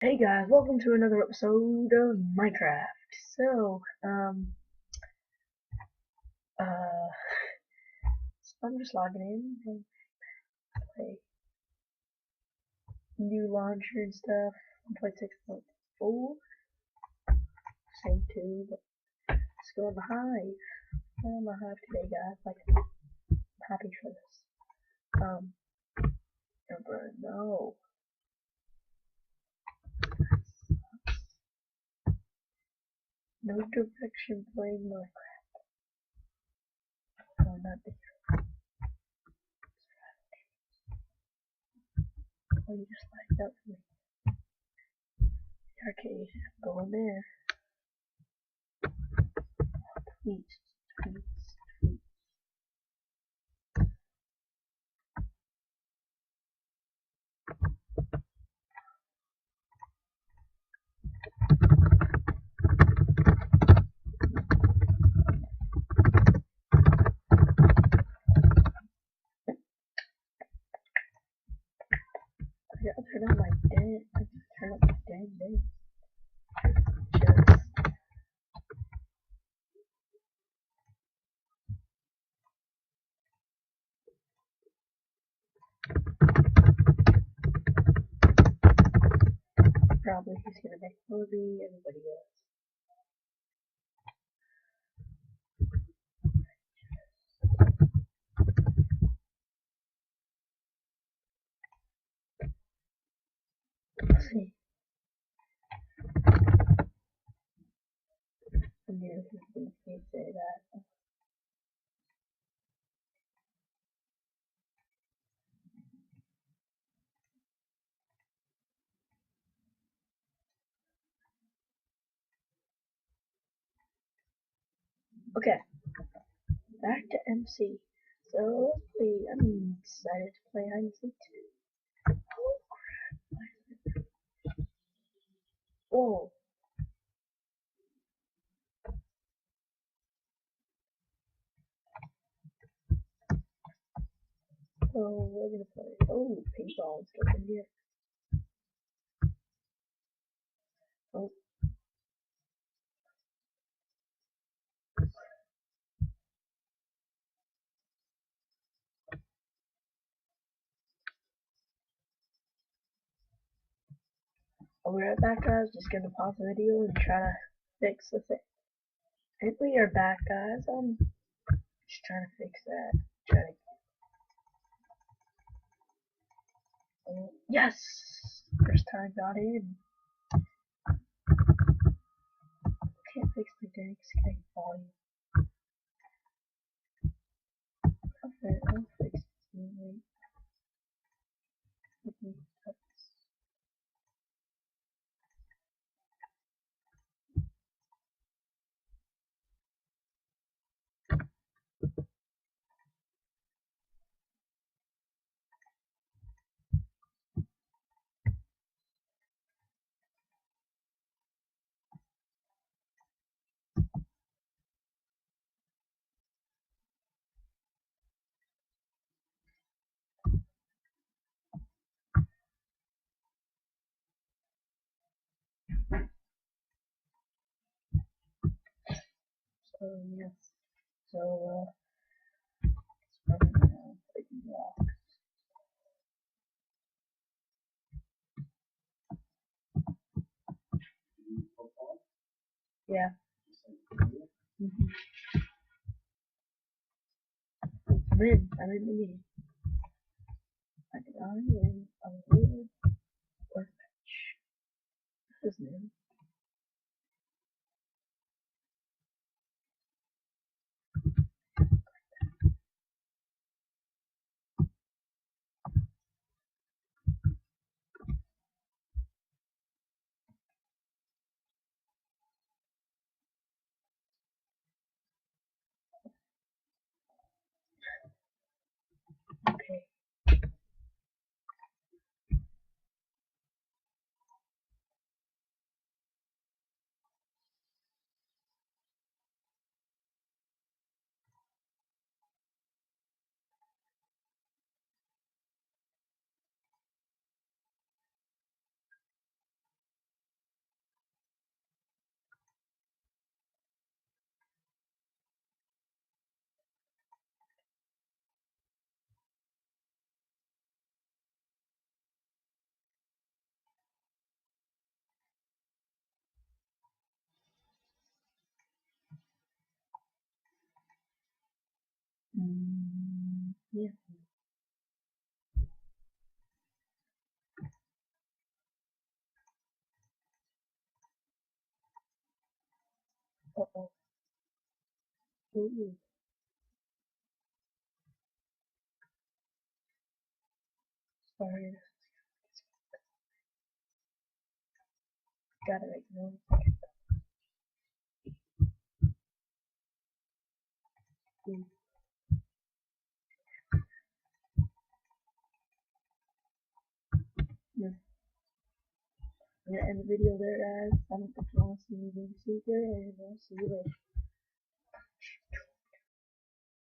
Hey guys, welcome to another episode of Minecraft. So, uh, so I'm just logging in and play new launcher and stuff. 1.6.4, same too, but let's go in the hive. I'm in the hive today, guys. Like, I'm happy for this. Emperor, no. No direction playing Minecraft. Oh, not this. Oh, you just lined up for me. Arcade, go in there. Tweets, tweets. I gotta turn on my dead. I just turn up my dead. Just probably he's gonna make a movie. Everybody else. Let's see. I knew he was gonna say that. Okay, back to MC. So let's see. I'm excited to play hide and seek too. Oh crap! Oh, oh, we're gonna play. Oh, paintball stuff in here. Oh, I'll be right back, guys. Just gonna pause the video and try to fix the thing. And we are back, guys. I'm just trying to fix that. Trying to. Yes! First time got in. Can't fix the dang Skype volume. Okay, I'll fix it. Wait. Let me cut this. So, yes. So, it's probably now taking walk. Yeah. Mm-hmm. I'm in the meeting. I am a little orphanage. This is new. Okay. Yeah. Uh-oh. Ooh. Sorry. Gotta make noise. Ooh. Yeah. I'm gonna end the video there, guys. I don't think you want to see me being secret, and I'll see you later.